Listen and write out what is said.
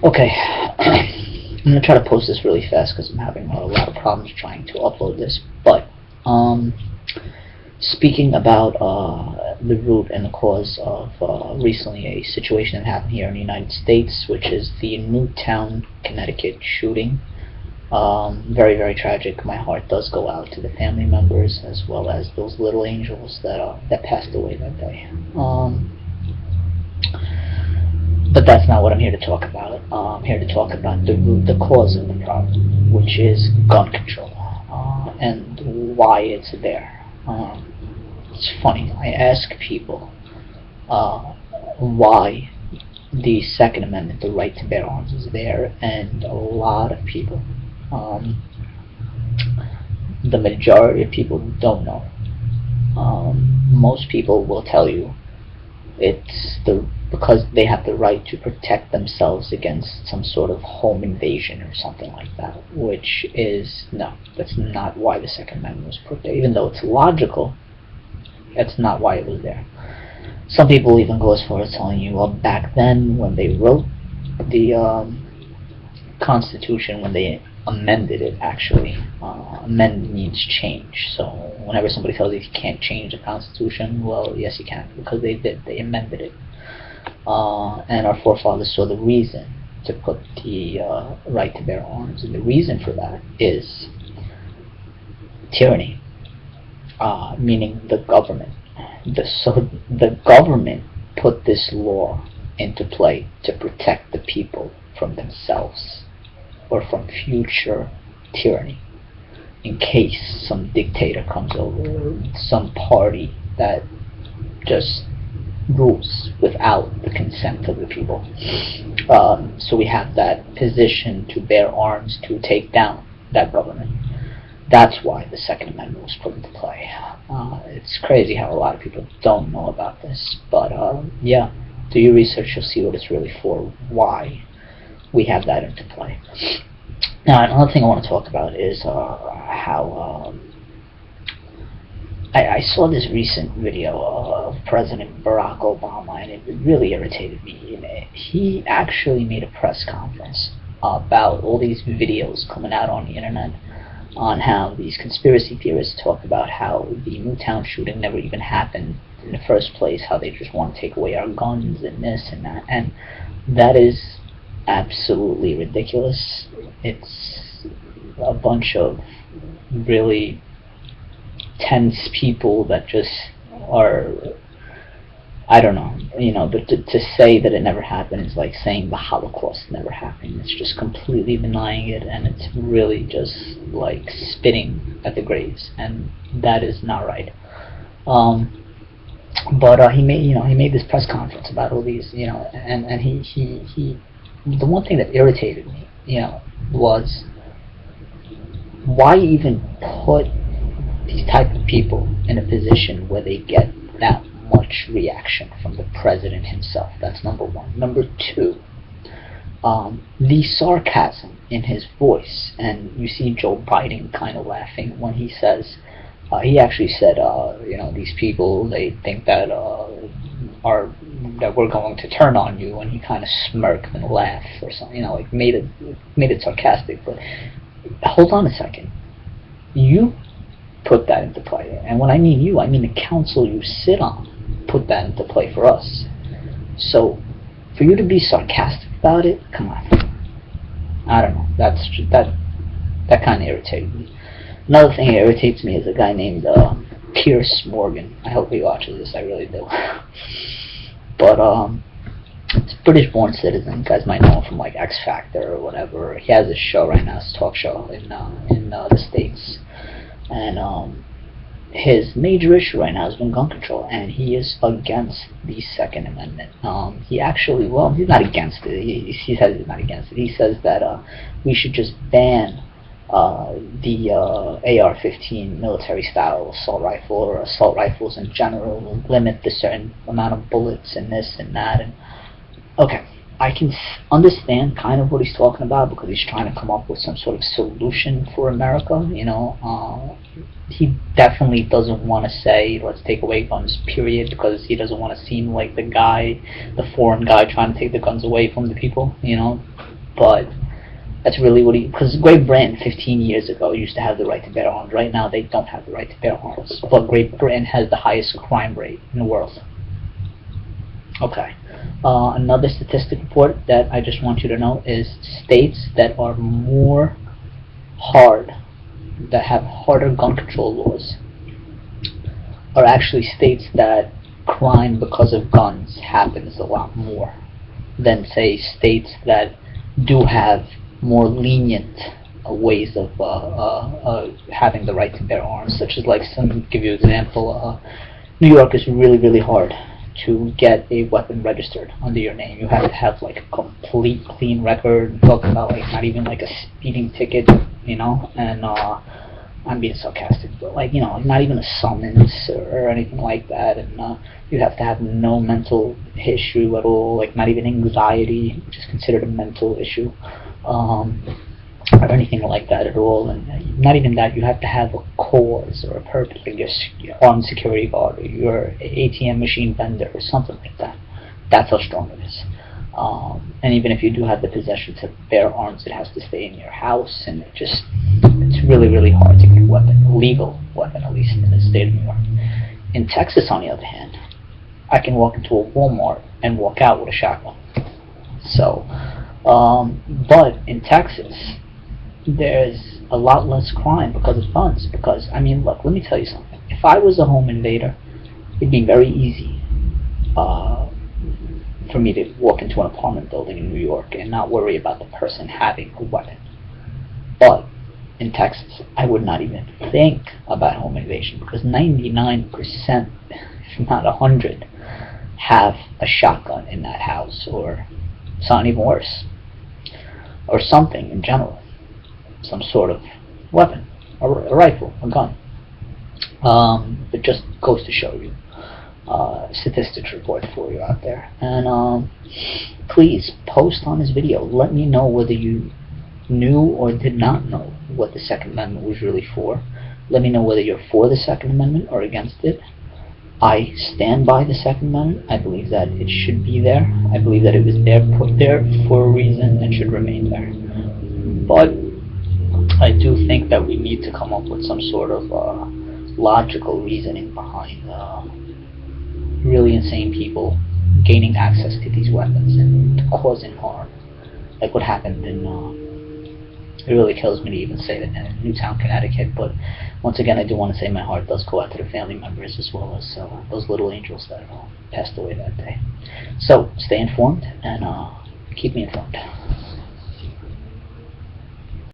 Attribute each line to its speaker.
Speaker 1: Okay, I'm gonna try to post this really fast because I'm having a lot of problems trying to upload this. But um, speaking about the root and the cause of recently a situation that happened here in the United States, which is the Newtown, Connecticut shooting. Very, very tragic. My heart does go out to the family members as well as those little angels that passed away that day. But that's not what I'm here to talk about. I'm here to talk about the root, the cause of the problem, which is gun control, and why it's there. It's funny. I ask people why the Second Amendment, the right to bear arms, is there, and a lot of people, um, the majority of people don't know. Most people will tell you it's because they have the right to protect themselves against some sort of home invasion or something like that, which is, no, that's not why the Second Amendment was put there. Even though it's logical, that's not why it was there. Some people even go as far as telling you, well, back then when they wrote the Constitution, when they amended it, actually, amend means change. So whenever somebody tells you you can't change the Constitution, well, yes, you can, because they did. They amended it. And our forefathers saw the reason to put the right to bear arms, and the reason for that is tyranny, meaning the government. So the government put this law into play to protect the people from themselves or from future tyranny, in case some dictator comes over, or some party that just rules without the consent of the people. So we have that position to bear arms to take down that government. That's why the Second Amendment was put into play. It's crazy how a lot of people don't know about this, but yeah, do your research, you'll see what it's really for, why we have that into play. Now, another thing I want to talk about is how I saw this recent video of President Barack Obama, and it really irritated me. He actually made a press conference about all these videos coming out on the internet on how these conspiracy theorists talk about how the Newtown shooting never even happened in the first place, how they just want to take away our guns and this and that, and that is absolutely ridiculous. It's a bunch of really tense people that just are, I don't know, but to say that it never happened is like saying the Holocaust never happened. It's just completely denying it, and it's really just like spitting at the graves, and that is not right. But he made this press conference about all these, and he the one thing that irritated me, was why even put these type of people in a position where they get that much reaction from the president himself. That's number one. Number two, the sarcasm in his voice, and you see Joe Biden kind of laughing when he says, he actually said, these people, they think that that we're going to turn on you, and he kind of smirked and laughed or something, like made it sarcastic. But hold on a second, you put that into play, and when I mean you, I mean the council you sit on put that into play for us. So for you to be sarcastic about it, come on, I don't know. That kind of irritated me. Another thing that irritates me is a guy named Piers Morgan. I hope he watches this. I really do. But it's a British-born citizen. You guys might know him from like X Factor or whatever. He has a show right now, his talk show in the States, and his major issue right now has been gun control, and he is against the Second Amendment. He actually, well, he's not against it. He says he's not against it. He says that we should just ban the AR-15 military-style assault rifle, or assault rifles in general, limit the certain amount of bullets and this and that. And okay, I can understand kind of what he's talking about, because he's trying to come up with some sort of solution for America. He definitely doesn't want to say let's take away guns, period, because he doesn't want to seem like the foreign guy trying to take the guns away from the people. but that's really what he, because Great Britain 15 years ago used to have the right to bear arms. Right now they don't have the right to bear arms, but Great Britain has the highest crime rate in the world. Okay. Another statistic report that I just want you to know is states that are more hard, that have harder gun control laws, are actually states that crime because of guns happens a lot more than, say, states that do have more lenient ways of having the right to bear arms, such as, like, some give you an example. New York is really, really hard to get a weapon registered under your name. You have to have like a complete clean record. I'm talking about like not even like a speeding ticket, you know. And I'm being sarcastic, but like, you know, not even a summons or anything like that. And you have to have no mental issue at all, like not even anxiety, which is considered a mental issue, or anything like that at all. And not even that, you have to have a cause or a purpose, like your armed security guard or your ATM machine vendor or something like that. That's how strong it is. And even if you do have the possession to bear arms, it has to stay in your house, and it's really, really hard to get a weapon, a legal weapon, at least in the state of New York. In Texas, on the other hand, I can walk into a Walmart and walk out with a shotgun. So, but in Texas, there's a lot less crime because of guns. Because, I mean, look, let me tell you something. If I was a home invader, it'd be very easy for me to walk into an apartment building in New York and not worry about the person having a weapon. But in Texas, I would not even think about home invasion because 99%, if not 100, have a shotgun in that house, or something even worse, or something in general, some sort of weapon, a rifle, a gun. It just goes to show you. Statistics report for you out there. And please post on this video. Let me know whether you knew or did not know what the Second Amendment was really for. Let me know whether you're for the Second Amendment or against it. I stand by the Second Amendment. I believe that it should be there. I believe that it was put there for a reason and should remain there. But I do think that we need to come up with some sort of logical reasoning behind really insane people gaining access to these weapons and causing harm, like what happened in it really kills me to even say that, in Newtown, Connecticut. But once again, I do want to say my heart does go out to the family members, as well as those little angels that passed away that day. So stay informed and keep me informed.